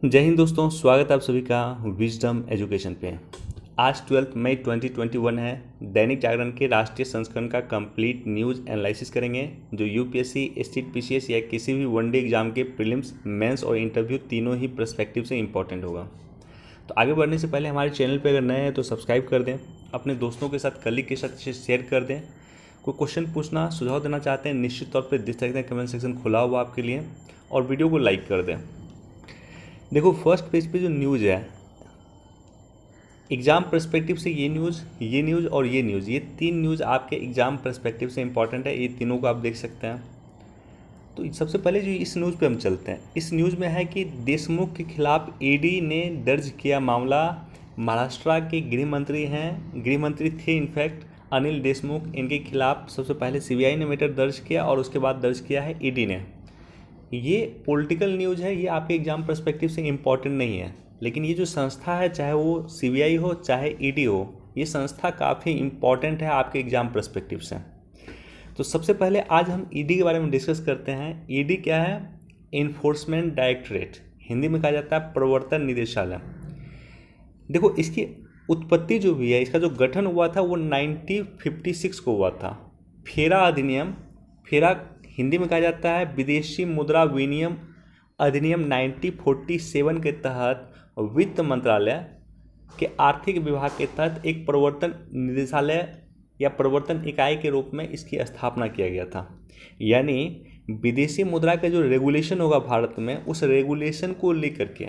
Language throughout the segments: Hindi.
जय हिंद दोस्तों, स्वागत है आप सभी का विजडम एजुकेशन पे। आज 12 मई 2021 है। दैनिक जागरण के राष्ट्रीय संस्करण का कंप्लीट न्यूज़ एनालिसिस करेंगे जो यूपीएससी, स्टेट पीसीएस या किसी भी वनडे एग्जाम के प्रीलिम्स, मेंस और इंटरव्यू तीनों ही पर्सपेक्टिव से इंपॉर्टेंट होगा। तो आगे बढ़ने से पहले हमारे चैनल पे अगर नए हैं तो सब्सक्राइब कर दें, अपने दोस्तों के साथ, कलीग के साथ शेयर कर दें। कोई क्वेश्चन पूछना, सुझाव देना चाहते हैं, निश्चित तौर पर दे सकते हैं। कमेंट सेक्शन खुला हुआ आपके लिए, और वीडियो को लाइक कर दें। देखो, फर्स्ट पेज पे जो न्यूज़ है, एग्ज़ाम पर्सपेक्टिव से ये न्यूज़ और ये न्यूज़, ये तीन न्यूज़ आपके एग्ज़ाम पर्सपेक्टिव से इंपॉर्टेंट है। ये तीनों को आप देख सकते हैं। तो सबसे पहले जो इस न्यूज़ पे हम चलते हैं, इस न्यूज़ में है कि देशमुख के खिलाफ ईडी ने दर्ज किया मामला। महाराष्ट्र के गृह मंत्री थे इनफैक्ट अनिल देशमुख। इनके खिलाफ सबसे पहले सीबीआई ने मैटर दर्ज किया और उसके बाद दर्ज किया है ईडी ने। ये पॉलिटिकल न्यूज़ है, ये आपके एग्ज़ाम पर्सपेक्टिव से इम्पॉर्टेंट नहीं है, लेकिन ये जो संस्था है, चाहे वो सीबीआई हो चाहे ईडी हो, ये संस्था काफ़ी इम्पॉर्टेंट है आपके एग्ज़ाम पर्सपेक्टिव से। तो सबसे पहले आज हम ईडी के बारे में डिस्कस करते हैं। ईडी क्या है? इन्फोर्समेंट डायरेक्टरेट, हिंदी में कहा जाता है प्रवर्तन निदेशालय। देखो, इसकी उत्पत्ति जो हुई है, इसका जो गठन हुआ था वो 1956 को हुआ था। फेरा अधिनियम, फेरा हिंदी में कहा जाता है विदेशी मुद्रा विनिमय अधिनियम 1947 के तहत वित्त मंत्रालय के आर्थिक विभाग के तहत एक प्रवर्तन निदेशालय या प्रवर्तन इकाई के रूप में इसकी स्थापना किया गया था। यानी विदेशी मुद्रा का जो रेगुलेशन होगा भारत में, उस रेगुलेशन को लेकर के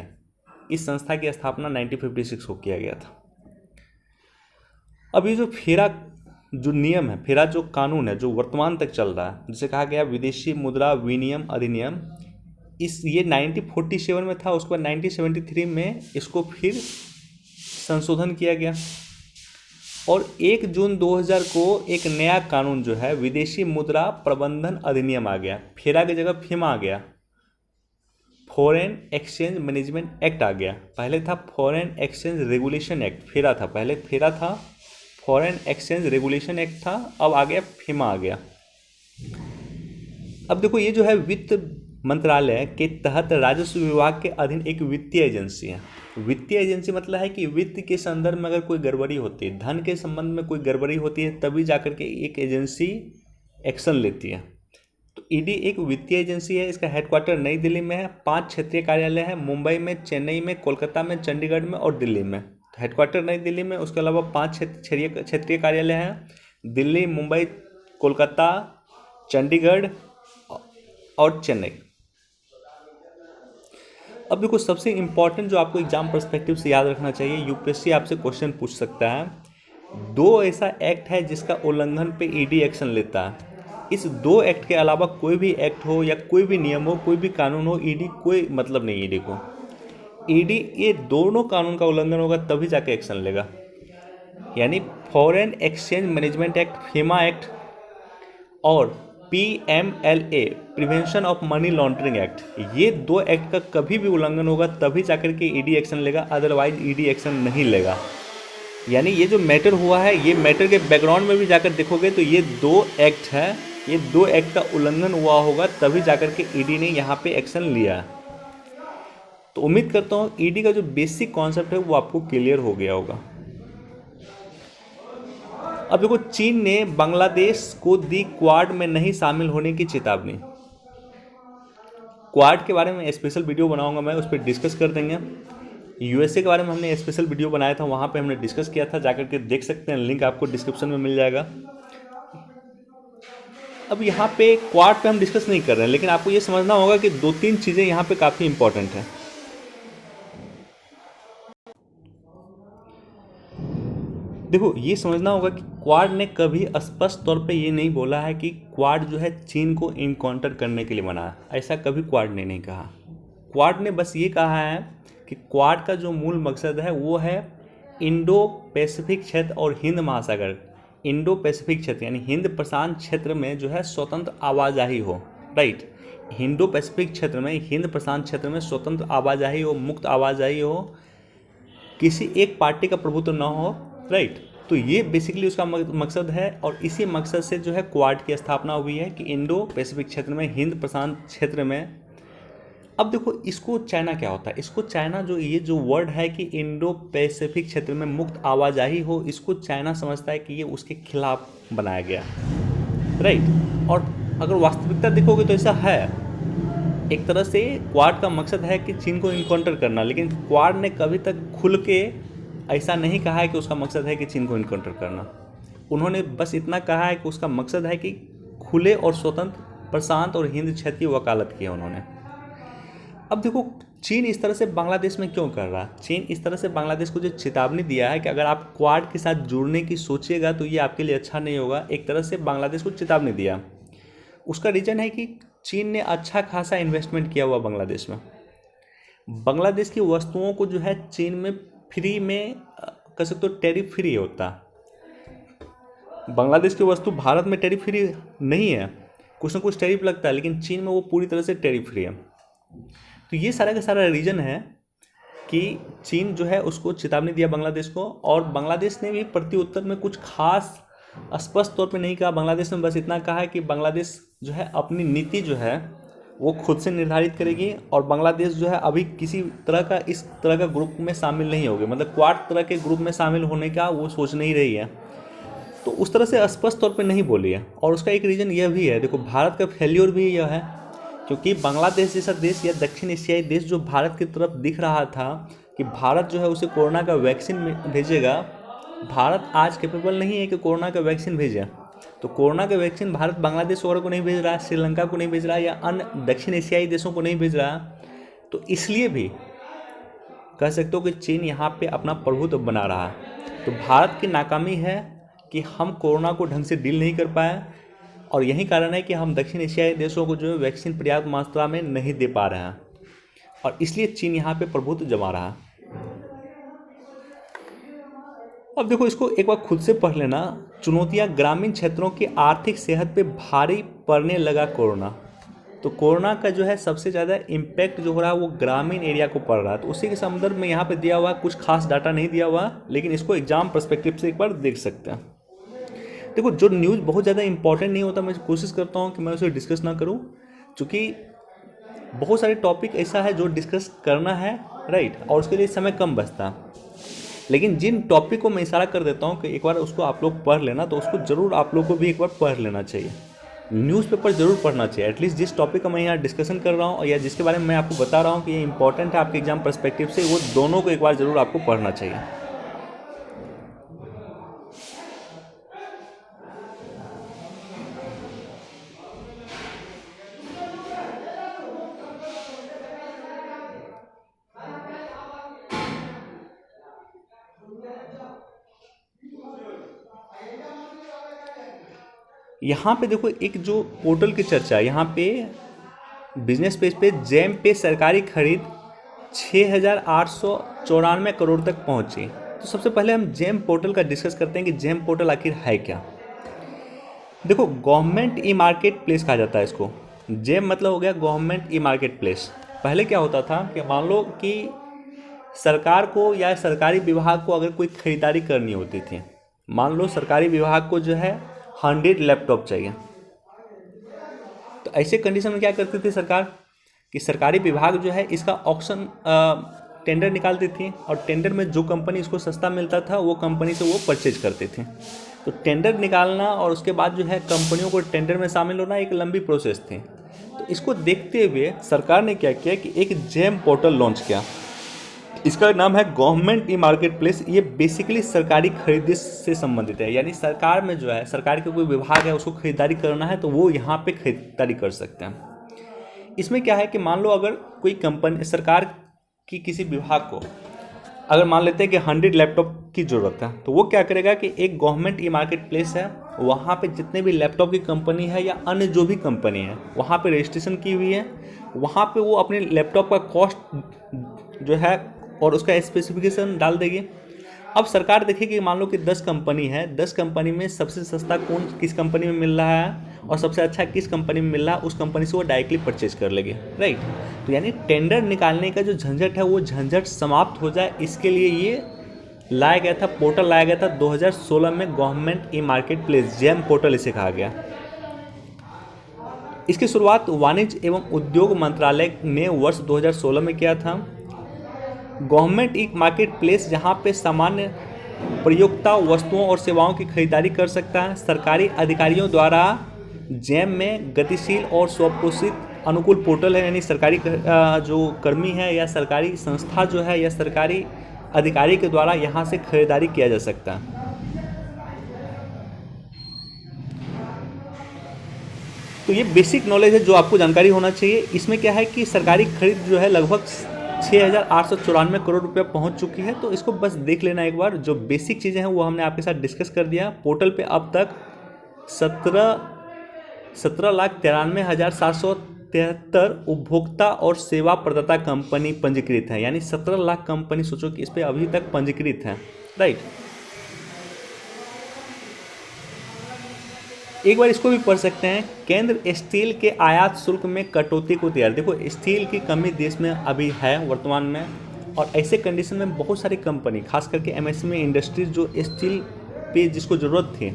इस संस्था की स्थापना 1956 को किया गया था। अब ये जो फेरा जो नियम है, फेरा जो कानून है, जो वर्तमान तक चल रहा है, जिसे कहा गया विदेशी मुद्रा विनिमय अधिनियम, ये 1947 में था। उसके बाद 1973 में इसको फिर संशोधन किया गया और 1 जून 2000 को एक नया कानून जो है विदेशी मुद्रा प्रबंधन अधिनियम आ गया। फेरा की जगह फिमा आ गया, फॉरेन एक्सचेंज मैनेजमेंट एक्ट आ गया। पहले था फॉरेन एक्सचेंज रेगुलेशन एक्ट, फेरा था पहले, फेरा था फॉरेन एक्सचेंज रेगुलेशन एक्ट था, अब आ गया फिमा आ गया। अब देखो, ये जो है वित्त मंत्रालय के तहत राजस्व विभाग के अधीन एक वित्तीय एजेंसी है। वित्तीय एजेंसी मतलब है कि वित्त के संदर्भ में अगर कोई गड़बड़ी होती है, धन के संबंध में कोई गड़बड़ी होती है, तभी जाकर के एक एजेंसी एक्शन लेती है। तो ईडी एक वित्तीय एजेंसी है। इसका हेडक्वार्टर नई दिल्ली में है। 5 क्षेत्रीय कार्यालय है, मुंबई में, चेन्नई में, कोलकाता में, चंडीगढ़ में और दिल्ली में। तो हेडक्वार्टर नई दिल्ली में, उसके अलावा 5 क्षेत्रीय कार्यालय हैं, दिल्ली, मुंबई, कोलकाता, चंडीगढ़ और चेन्नई। अब देखो, सबसे इम्पॉर्टेंट जो आपको एग्जाम पर्सपेक्टिव से याद रखना चाहिए, यूपीएससी आपसे क्वेश्चन पूछ सकता है। 2 ऐसा एक्ट है जिसका उल्लंघन पे ईडी एक्शन लेता है। इस 2 एक्ट के अलावा कोई भी एक्ट हो या कोई भी नियम हो, कोई भी कानून हो, ईडी कोई मतलब नहीं। ईडी को, ईडी ये दोनों कानून का उल्लंघन होगा तभी जाके एक्शन लेगा। यानी foreign exchange management act, FEMA act और PMLA, prevention of money laundering act, ये 2 एक्ट का कभी भी उल्लंघन होगा तभी जाकर के ईडी एक्शन लेगा, अदरवाइज ईडी एक्शन नहीं लेगा। यानी ये जो मैटर हुआ है, ये मैटर के बैकग्राउंड में भी जाकर देखोगे तो ये 2 एक्ट है, ये 2 एक्ट का उल्लंघन हुआ होगा तभी जाकर के ईडी ने यहाँ पे एक्शन लिया। तो उम्मीद करता हूँ ईडी का जो बेसिक कॉन्सेप्ट है वो आपको क्लियर हो गया होगा। अब देखो, चीन ने बांग्लादेश को दी क्वाड में नहीं शामिल होने की चेतावनी। क्वाड के बारे में स्पेशल वीडियो बनाऊंगा मैं, उस पर डिस्कस कर देंगे। यूएसए के बारे में हमने स्पेशल वीडियो बनाया था, वहाँ पे हमने डिस्कस किया था, जाकर के देख सकते हैं, लिंक आपको डिस्क्रिप्शन में मिल जाएगा। अब यहाँ पे क्वाड पे हम डिस्कस नहीं कर रहे हैं, लेकिन आपको ये समझना होगा कि 2-3 चीज़ें यहाँ पे काफ़ी इंपॉर्टेंट हैं। देखो, ये समझना होगा कि क्वाड ने कभी स्पष्ट तौर पे ये नहीं बोला है कि क्वाड जो है चीन को इनकाउंटर करने के लिए बना है। ऐसा कभी क्वाड ने नहीं कहा। क्वाड ने बस ये कहा है कि क्वाड का जो मूल मकसद है वो है इंडो पैसिफिक क्षेत्र और हिंद महासागर, इंडो पैसिफिक क्षेत्र यानी हिंद प्रशांत क्षेत्र में जो है स्वतंत्र आवाजाही हो। राइट, इंडो पैसिफिक क्षेत्र में, हिंद प्रशांत क्षेत्र में स्वतंत्र आवाजाही हो, मुक्त आवाजाही हो, किसी एक पार्टी का प्रभुत्व न हो। राइट, तो ये बेसिकली उसका मकसद है और इसी मकसद से जो है क्वाड की स्थापना हुई है कि इंडो पैसिफिक क्षेत्र में, हिंद प्रशांत क्षेत्र में अब देखो इसको चाइना क्या होता है, इसको चाइना जो ये जो वर्ड है कि इंडो पैसिफिक क्षेत्र में मुक्त आवाजाही हो, इसको चाइना समझता है कि ये उसके खिलाफ बनाया गया, राइट। और अगर वास्तविकता देखोगे तो ऐसा है, एक तरह से क्वाड का मकसद है कि चीन को इनकाउंटर करना, लेकिन क्वाड ने कभी तक खुल के ऐसा नहीं कहा है कि उसका मकसद है कि चीन को इनकाउंटर करना। उन्होंने बस इतना कहा है कि उसका मकसद है कि खुले और स्वतंत्र प्रशांत और हिंद क्षेत्र की वकालत की है उन्होंने। अब देखो चीन इस तरह से बांग्लादेश में क्यों कर रहा है, चीन इस तरह से बांग्लादेश को जो चेतावनी दिया है कि अगर आप क्वाड के साथ जुड़ने की सोचिएगा तो ये आपके लिए अच्छा नहीं होगा, एक तरह से बांग्लादेश को चेतावनी दिया। उसका रीज़न है कि चीन ने अच्छा खासा इन्वेस्टमेंट किया हुआ बांग्लादेश में। बांग्लादेश की वस्तुओं को जो है चीन में फ्री में कह सकते हो टैरिफ फ्री होता। बांग्लादेश की वस्तु भारत में टैरिफ फ्री नहीं है, कुछ ना कुछ टैरिफ लगता है, लेकिन चीन में वो पूरी तरह से टैरिफ फ्री है। तो ये सारा का सारा रीज़न है कि चीन जो है उसको चेतावनी दिया बांग्लादेश को, और बांग्लादेश ने भी प्रत्युत्तर में कुछ खास स्पष्ट तौर पे नहीं कहा। बांग्लादेश ने बस इतना कहा है कि बांग्लादेश जो है अपनी नीति जो है वो खुद से निर्धारित करेगी, और बांग्लादेश जो है अभी किसी तरह का इस तरह का ग्रुप में शामिल नहीं होगी, मतलब क्वाड तरह के ग्रुप में शामिल होने का वो सोच नहीं रही है। तो उस तरह से स्पष्ट तौर पे नहीं बोली है, और उसका एक रीज़न यह भी है, देखो भारत का फेल्योर भी यह है, क्योंकि बांग्लादेश जैसा देश या दक्षिण एशियाई देश जो भारत की तरफ दिख रहा था कि भारत जो है उसे कोरोना का वैक्सीन भेजेगा, भारत आज कैपेबल नहीं है कि कोरोना का वैक्सीन भेजे। तो कोरोना का वैक्सीन भारत बांग्लादेश वगैरह को नहीं भेज रहा, श्रीलंका को नहीं भेज रहा, या अन्य दक्षिण एशियाई देशों को नहीं भेज रहा। तो इसलिए भी कह सकते हो कि चीन यहाँ पे अपना प्रभुत्व बना रहा है। तो भारत की नाकामी है कि हम कोरोना को ढंग से डील नहीं कर पाए, और यही कारण है कि हम दक्षिण एशियाई देशों को जो है वैक्सीन पर्याप्त मात्रा में नहीं दे पा रहे हैं, और इसलिए चीन यहाँ पे प्रभुत्व जमा रहा है। अब देखो इसको एक बार खुद से पढ़ लेना, चुनौतियाँ ग्रामीण क्षेत्रों की आर्थिक सेहत पे भारी पड़ने लगा कोरोना। तो कोरोना का जो है सबसे ज़्यादा इम्पैक्ट जो हो रहा है वो ग्रामीण एरिया को पड़ रहा है। तो उसी के संदर्भ में यहाँ पे दिया हुआ कुछ खास डाटा नहीं दिया हुआ, लेकिन इसको एग्जाम पर्सपेक्टिव से एक बार देख सकते हैं। देखो जो न्यूज़ बहुत ज़्यादा इंपॉर्टेंट नहीं होता, मैं कोशिश करता हूँ कि मैं उसे डिस्कस ना करूँ, क्योंकि बहुत सारे टॉपिक ऐसा है जो डिस्कस करना है, राइट, और उसके लिए समय कम बचता है। लेकिन जिन टॉपिक को मैं इशारा कर देता हूँ कि एक बार उसको आप लोग पढ़ लेना, तो उसको ज़रूर आप लोग को भी एक बार पढ़ लेना चाहिए, न्यूज़पेपर ज़रूर पढ़ना चाहिए। एटलीस्ट जिस टॉपिक का मैं यहाँ डिस्कशन कर रहा हूँ या जिसके बारे में मैं आपको बता रहा हूँ कि ये इंपॉर्टेंट है आपके एग्जाम पर्सपेक्टिव से, वो दोनों को एक बार ज़रूर आपको पढ़ना चाहिए। यहाँ पे देखो एक जो पोर्टल की चर्चा है, यहाँ पे बिजनेस पेज पे जैम पे सरकारी खरीद 6,894 करोड़ तक पहुँची। तो सबसे पहले हम जैम पोर्टल का डिस्कस करते हैं कि जैम पोर्टल आखिर है क्या। देखो गवर्नमेंट ई मार्केट प्लेस कहा जाता है इसको, जैम मतलब हो गया गवर्नमेंट ई मार्केट प्लेस। पहले क्या होता था कि मान लो कि सरकार को या सरकारी विभाग को अगर कोई खरीदारी करनी होती थी, मान लो सरकारी विभाग को जो है 100 लैपटॉप चाहिए, तो ऐसे कंडीशन में क्या करती थी सरकार कि सरकारी विभाग जो है इसका ऑक्शन टेंडर निकालती थी, और टेंडर में जो कंपनी इसको सस्ता मिलता था वो कंपनी से वो परचेज करती थी। तो टेंडर निकालना और उसके बाद जो है कंपनियों को टेंडर में शामिल होना एक लंबी प्रोसेस थी। तो इसको देखते हुए सरकार ने क्या किया कि एक जैम पोर्टल लॉन्च किया, इसका नाम है गवर्नमेंट ई मार्केट प्लेस। ये बेसिकली सरकारी खरीदी से संबंधित है, यानी सरकार में जो है सरकार के कोई विभाग है उसको खरीदारी करना है तो वो यहाँ पे खरीदारी कर सकते हैं। इसमें क्या है कि मान लो अगर कोई कंपनी सरकार की किसी विभाग को अगर मान लेते हैं कि 100 लैपटॉप की ज़रूरत है, तो वो क्या करेगा कि एक गवर्नमेंट ई मार्केट प्लेस है, वहाँ पे जितने भी लैपटॉप की कंपनी है या अन्य जो भी कंपनी है वहाँ पे रजिस्ट्रेशन की हुई है, वहाँ पे वो अपने लैपटॉप का कॉस्ट जो है और उसका स्पेसिफिकेशन डाल देगी। अब सरकार देखेगी मान लो कि 10 कंपनी है, 10 कंपनी में सबसे सस्ता कौन किस कंपनी में मिल रहा है और सबसे अच्छा किस कंपनी में मिल रहा है, उस कंपनी से वो डायरेक्टली परचेज कर लेंगे, राइट। तो यानी टेंडर निकालने का जो झंझट है वो झंझट समाप्त हो जाए, इसके लिए ये लाया गया था, पोर्टल लाया गया था 2016 में, government e market place GeM portal इसे कहा गया। इसकी शुरुआत वाणिज्य एवं उद्योग मंत्रालय ने वर्ष 2016 में किया था। गवर्नमेंट एक मार्केट प्लेस जहाँ पे सामान्य प्रयोक्ता वस्तुओं और सेवाओं की खरीदारी कर सकता है। सरकारी अधिकारियों द्वारा जैम में गतिशील और स्वपोषित अनुकूल पोर्टल है, यानी सरकारी जो कर्मी है या सरकारी संस्था जो है या सरकारी अधिकारी के द्वारा यहाँ से खरीदारी किया जा सकता है। तो ये बेसिक नॉलेज है जो आपको जानकारी होना चाहिए। इसमें क्या है कि सरकारी खरीद जो है लगभग 6,894 करोड़ रुपया पहुंच चुकी है। तो इसको बस देख लेना एक बार। जो बेसिक चीज़ें हैं वो हमने आपके साथ डिस्कस कर दिया। पोर्टल पे अब तक 17,93,773 उपभोक्ता और सेवा प्रदाता कंपनी पंजीकृत है, यानी 17 लाख कंपनी सोचो कि इस पर अभी तक पंजीकृत है, राइट। एक बार इसको भी पढ़ सकते हैं। केंद्र स्टील के आयात शुल्क में कटौती को तैयार। देखो, स्टील की कमी देश में अभी है वर्तमान में, और ऐसे कंडीशन में बहुत सारी कंपनी खास करके एमएसएमई इंडस्ट्रीज जो स्टील पे जिसको ज़रूरत थी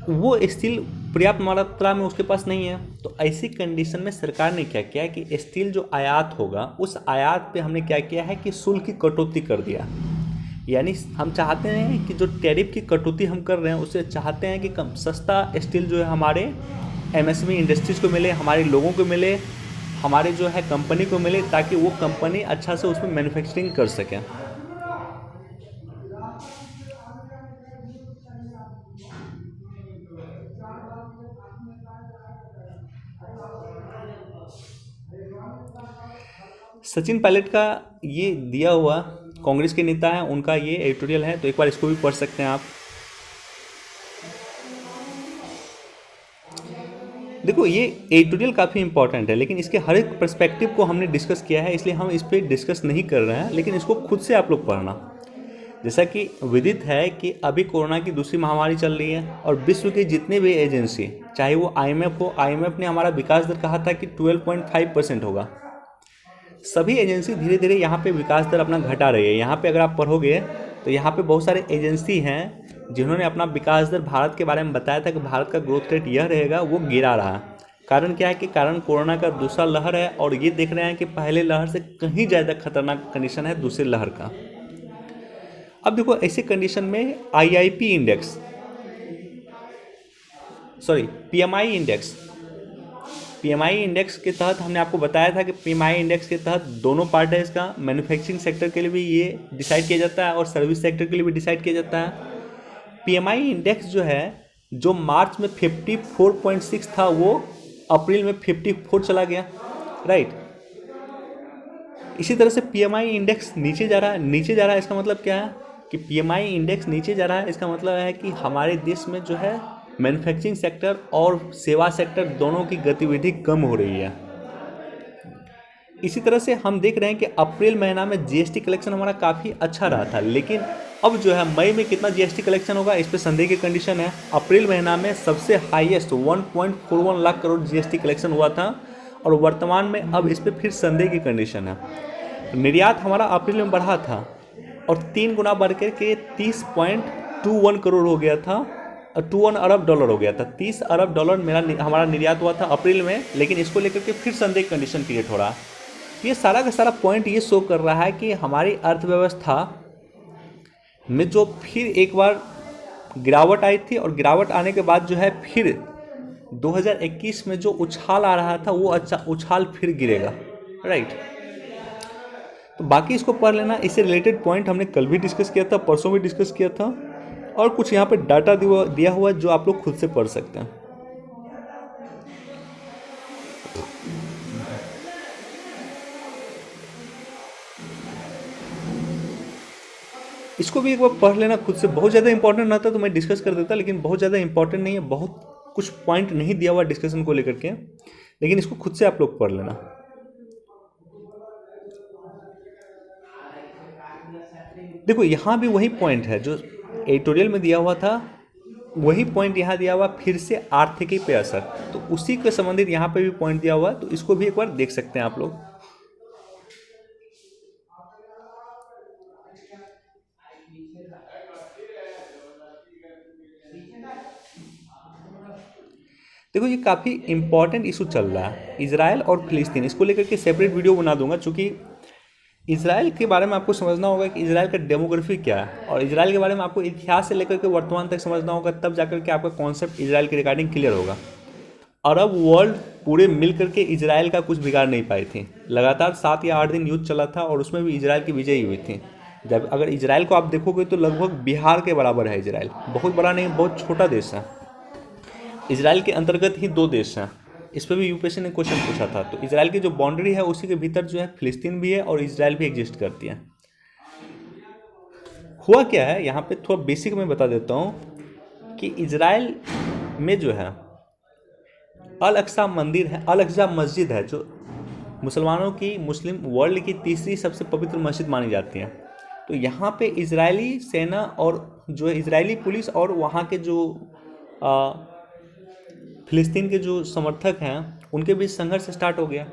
वो स्टील पर्याप्त मात्रा में उसके पास नहीं है। तो ऐसी कंडीशन में सरकार ने क्या किया कि स्टील जो आयात होगा उस आयात पे हमने क्या किया है कि शुल्क की कटौती कर दिया। यानी हम चाहते हैं कि जो टैरिफ की कटौती हम कर रहे हैं उससे चाहते हैं कि कम सस्ता स्टील जो है हमारे एमएसएमई इंडस्ट्रीज़ को मिले, हमारे लोगों को मिले, हमारे जो है कंपनी को मिले, ताकि वो कंपनी अच्छा से उसमें मैन्युफैक्चरिंग कर सकें। सचिन पायलट का ये दिया हुआ, कांग्रेस के नेता हैं, उनका ये एडिटोरियल है, तो एक बार इसको भी पढ़ सकते हैं आप। देखो, ये एडिटोरियल काफ़ी इंपॉर्टेंट है, लेकिन इसके हर एक पर्सपेक्टिव को हमने डिस्कस किया है, इसलिए हम इस पर डिस्कस नहीं कर रहे हैं, लेकिन इसको खुद से आप लोग पढ़ना। जैसा कि विदित है कि अभी कोरोना की दूसरी महामारी चल रही है और विश्व की जितनी भी एजेंसी, चाहे वो आईएमएफ हो, आईएमएफ ने हमारा विकास दर कहा था कि 12.5% होगा। सभी एजेंसी धीरे धीरे यहाँ पे विकास दर अपना घटा रही है। यहाँ पे अगर आप पढ़ोगे तो यहाँ पे बहुत सारे एजेंसी हैं जिन्होंने अपना विकास दर भारत के बारे में बताया था कि भारत का ग्रोथ रेट यह रहेगा, वो गिरा रहा। कारण क्या है कि कारण कोरोना का दूसरा लहर है, और ये देख रहे हैं कि पहले लहर से कहीं ज़्यादा खतरनाक कंडीशन है दूसरे लहर का। अब देखो, ऐसे कंडीशन में IIP index, sorry PMI index, PMI index के तहत हमने आपको बताया था कि पीएमआई इंडेक्स के तहत दोनों पार्ट है इसका। मैन्युफैक्चरिंग सेक्टर के लिए भी ये डिसाइड किया जाता है और सर्विस सेक्टर के लिए भी डिसाइड किया जाता है। पीएमआई इंडेक्स जो है, जो मार्च में 54.6 था, वो अप्रैल में 54 चला गया, राइट। इसी तरह से पीएमआई इंडेक्स नीचे जा रहा है। नीचे जा रहा है इसका मतलब क्या है कि पीएमआई इंडेक्स नीचे जा रहा है, इसका मतलब है कि हमारे देश में जो है मैन्युफैक्चरिंग सेक्टर और सेवा सेक्टर दोनों की गतिविधि कम हो रही है। इसी तरह से हम देख रहे हैं कि अप्रैल महीना में जीएसटी कलेक्शन हमारा काफ़ी अच्छा रहा था, लेकिन अब जो है मई में कितना जीएसटी कलेक्शन होगा इस पर संदेह की कंडीशन है। अप्रैल महीना में सबसे highest 1.41 lakh crore GST collection हुआ था, और वर्तमान में अब इस पर फिर संदेह की कंडीशन है। निर्यात हमारा अप्रैल में बढ़ा था और 3 गुना बढ़ के 30.21 करोड़ हो गया था, 21 अरब डॉलर हो गया था। 30 अरब डॉलर हमारा निर्यात हुआ था अप्रैल में, लेकिन इसको लेकर के फिर संदेह कंडीशन क्रिएट हो रहा है। ये सारा का सारा पॉइंट ये शो कर रहा है कि हमारी अर्थव्यवस्था में जो फिर एक बार गिरावट आई थी, और गिरावट आने के बाद जो है फिर 2021 में जो उछाल आ रहा था वो अच्छा उछाल फिर गिरेगा, राइट। तो बाकी इसको पढ़ लेना। इससे रिलेटेड पॉइंट हमने कल भी डिस्कस किया था, परसों भी डिस्कस किया था, और कुछ यहाँ पे डाटा दिया हुआ है जो आप लोग खुद से पढ़ सकते हैं। इसको भी एक बार पढ़ लेना खुद से। बहुत ज़्यादा इंपॉर्टेंट रहता तो मैं डिस्कस कर देता, लेकिन बहुत ज़्यादा इंपॉर्टेंट नहीं है, बहुत कुछ पॉइंट नहीं दिया हुआ डिस्कशन को लेकर के, लेकिन इसको खुद से आप लोग पढ़ लेना। देखो, यहाँ भी वही पॉइंट है जो एडिटोरियल में दिया हुआ था, वही पॉइंट यहाँ दिया हुआ, फिर से आर्थिकी पे असर, तो उसी के संबंधित यहाँ पे भी पॉइंट दिया हुआ है, तो इसको भी एक बार देख सकते हैं आप लोग। देखो ये काफ़ी इंपॉर्टेंट इशू चल रहा है, इजराइल और फिलिस्तीन, इसको लेकर के सेपरेट वीडियो बना दूंगा, चूँकि इजराइल के बारे में आपको समझना होगा कि इजराइल का डेमोग्राफी क्या है, और इजराइल के बारे में आपको इतिहास से लेकर के वर्तमान तक समझना होगा, तब जाकर के आपका कॉन्सेप्ट इजराइल के रिगार्डिंग क्लियर होगा। अरब वर्ल्ड पूरे मिल करके इजराइल का कुछ बिगाड़ नहीं पाई थी। लगातार 7 या 8 दिन युद्ध चला था और उसमें भी इजराइल की विजयी हुई थी। जब अगर इजराइल को आप देखोगे तो लगभग बिहार के बराबर है इजराइल, बहुत बड़ा नहीं, बहुत छोटा देश है। इजराइल के अंतर्गत ही 2 देश हैं, इस पर भी यूपीएससी ने क्वेश्चन पूछा था। तो इजराइल की जो बाउंड्री है उसी के भीतर जो है फिलिस्तीन भी है और इजराइल भी एग्जिस्ट करती है। हुआ क्या है यहाँ पे थोड़ा बेसिक मैं बता देता हूँ कि इजराइल में जो है अल अक्सा मंदिर है, अल अक्सा मस्जिद है, जो मुसलमानों की, मुस्लिम वर्ल्ड की तीसरी सबसे पवित्र मस्जिद मानी जाती है। तो यहाँ पे इजरायली सेना और जो इजरायली पुलिस और वहाँ के जो फिलिस्तीन के जो समर्थक हैं उनके बीच संघर्ष स्टार्ट हो गया।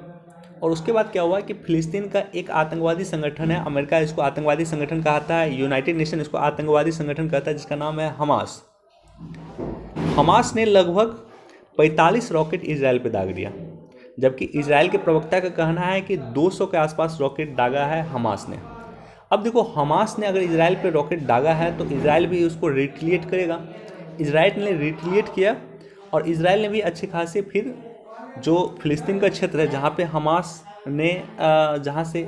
और उसके बाद क्या हुआ कि फिलिस्तीन का एक आतंकवादी संगठन है, अमेरिका इसको आतंकवादी संगठन कहता है, यूनाइटेड नेशन इसको आतंकवादी संगठन कहता है, जिसका नाम है हमास। हमास ने लगभग 45 रॉकेट इजराइल पे दाग दिया, जबकि इजराइल के प्रवक्ता का कहना है कि 200 के आसपास रॉकेट दागा है हमास ने। अब देखो हमास ने अगर इजराइल पे रॉकेट दागा है तो इजराइल भी उसको रिटेलिएट करेगा। इजराइल ने रिटेलिएट किया और इजराइल ने भी अच्छे खासे फिर जो फिलिस्तीन का क्षेत्र है जहाँ पे हमास ने जहाँ से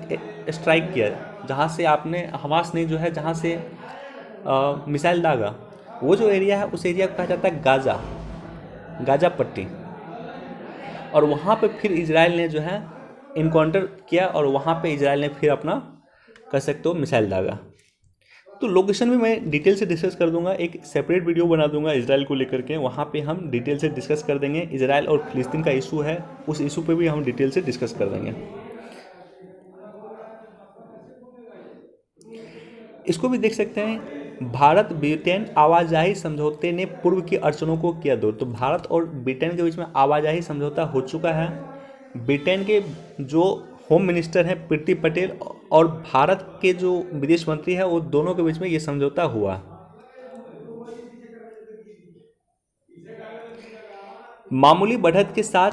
स्ट्राइक किया, जहाँ से आपने हमास ने जो है जहाँ से मिसाइल दागा, वो जो एरिया है उस एरिया को कहा जाता है गाजा, गाजा पट्टी। और वहाँ पे फिर इजराइल ने जो है इनकाउंटर किया और वहाँ पे इजराइल ने फिर अपना कह सकते हो मिसाइल दागा। तो लोकेशन भी मैं डिटेल से डिस्कस कर दूंगा, एक सेपरेट वीडियो बना दूंगा इजराइल को लेकर के, वहाँ पे हम डिटेल से डिस्कस कर देंगे। इजराइल और फिलिस्तीन का इशू है, उस इशू पे भी हम डिटेल से डिस्कस कर देंगे। इसको भी देख सकते हैं, भारत ब्रिटेन आवाजाही समझौते ने पूर्व की अड़चनों को किया दूर। तो भारत और ब्रिटेन के बीच में आवाजाही समझौता हो चुका है। ब्रिटेन के जो होम मिनिस्टर हैं प्रीति पटेल और भारत के जो विदेश मंत्री हैं वो दोनों के बीच में ये समझौता हुआ। मामूली बढ़त के साथ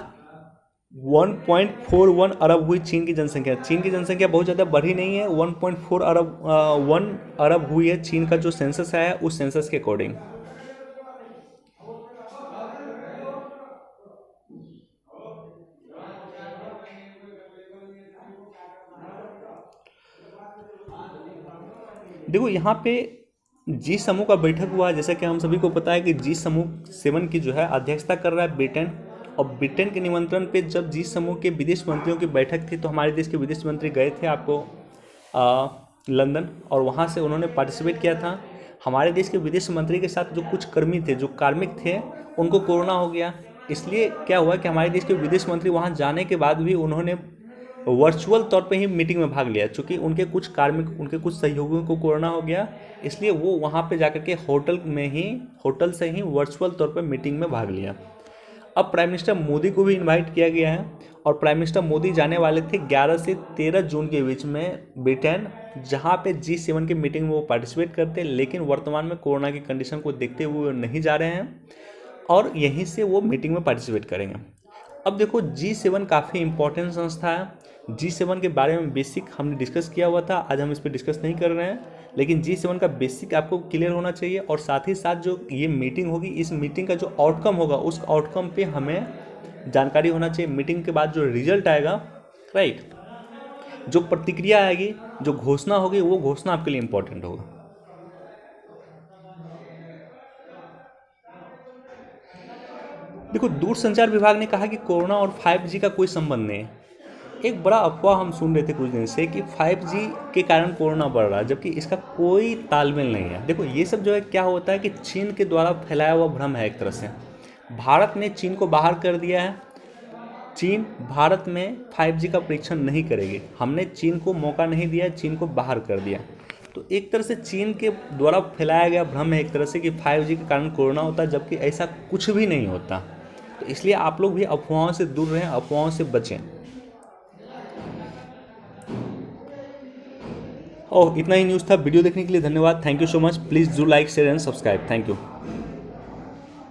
1.41 अरब हुई चीन की जनसंख्या। चीन की जनसंख्या बहुत ज़्यादा बढ़ी नहीं है, 1 अरब हुई है चीन का जो सेंसस है उस सेंसस के अकॉर्डिंग। देखो यहाँ पे जी समूह का बैठक हुआ, जैसा कि हम सभी को पता है कि जी समूह 7 की जो है अध्यक्षता कर रहा है ब्रिटेन। और ब्रिटेन के निमंत्रण पे जब जी समूह के विदेश मंत्रियों की बैठक थी तो हमारे देश के विदेश मंत्री गए थे आपको लंदन, और वहाँ से उन्होंने पार्टिसिपेट किया था। हमारे देश के विदेश मंत्री के साथ जो कुछ कर्मी थे, जो कार्मिक थे, उनको कोरोना हो गया। इसलिए क्या हुआ कि हमारे देश के विदेश मंत्री वहाँ जाने के बाद भी उन्होंने वर्चुअल तौर पे ही मीटिंग में भाग लिया, चूँकि उनके कुछ कार्मिक, उनके कुछ सहयोगियों को कोरोना हो गया, इसलिए वो वहाँ पे जाकर के होटल से ही वर्चुअल तौर पे मीटिंग में भाग लिया। अब प्राइम मिनिस्टर मोदी को भी इनवाइट किया गया है और प्राइम मिनिस्टर मोदी जाने वाले थे 11 से 13 जून के बीच में ब्रिटेन, जहाँ पे G7 की मीटिंग में वो पार्टिसिपेट करते, लेकिन वर्तमान में कोरोना की कंडीशन को देखते हुए वो नहीं जा रहे हैं और यहीं से वो मीटिंग में पार्टिसिपेट करेंगे। अब देखो G7 काफ़ी इंपॉर्टेंट संस्था है। G7 के बारे में बेसिक हमने डिस्कस किया हुआ था, आज हम इस पर डिस्कस नहीं कर रहे हैं, लेकिन G7 का बेसिक आपको क्लियर होना चाहिए। और साथ ही साथ जो ये मीटिंग होगी, इस मीटिंग का जो आउटकम होगा उस आउटकम पे हमें जानकारी होना चाहिए। मीटिंग के बाद जो रिजल्ट आएगा, राइट, जो प्रतिक्रिया आएगी, जो घोषणा होगी, वो घोषणा आपके लिए इंपॉर्टेंट होगा। देखो दूरसंचार विभाग ने कहा कि कोरोना और 5G का कोई संबंध नहीं है। एक बड़ा अफवाह हम सुन रहे थे कुछ दिन से कि 5G के कारण कोरोना बढ़ रहा है, जबकि इसका कोई तालमेल नहीं है। देखो ये सब जो है क्या होता है कि चीन के द्वारा फैलाया हुआ भ्रम है एक तरह से। भारत ने चीन को बाहर कर दिया है, चीन भारत में 5G का परीक्षण नहीं करेगी, हमने चीन को मौका नहीं दिया, चीन को बाहर कर दिया। तो एक तरह से चीन के द्वारा फैलाया गया भ्रम है एक तरह से कि 5G के कारण कोरोना होता है, जबकि ऐसा कुछ भी नहीं होता। तो इसलिए आप लोग भी अफवाहों से दूर रहें, अफवाहों से बचें। इतना ही न्यूज़ था। वीडियो देखने के लिए धन्यवाद। Thank you so much. Please do like, share and subscribe. Thank you.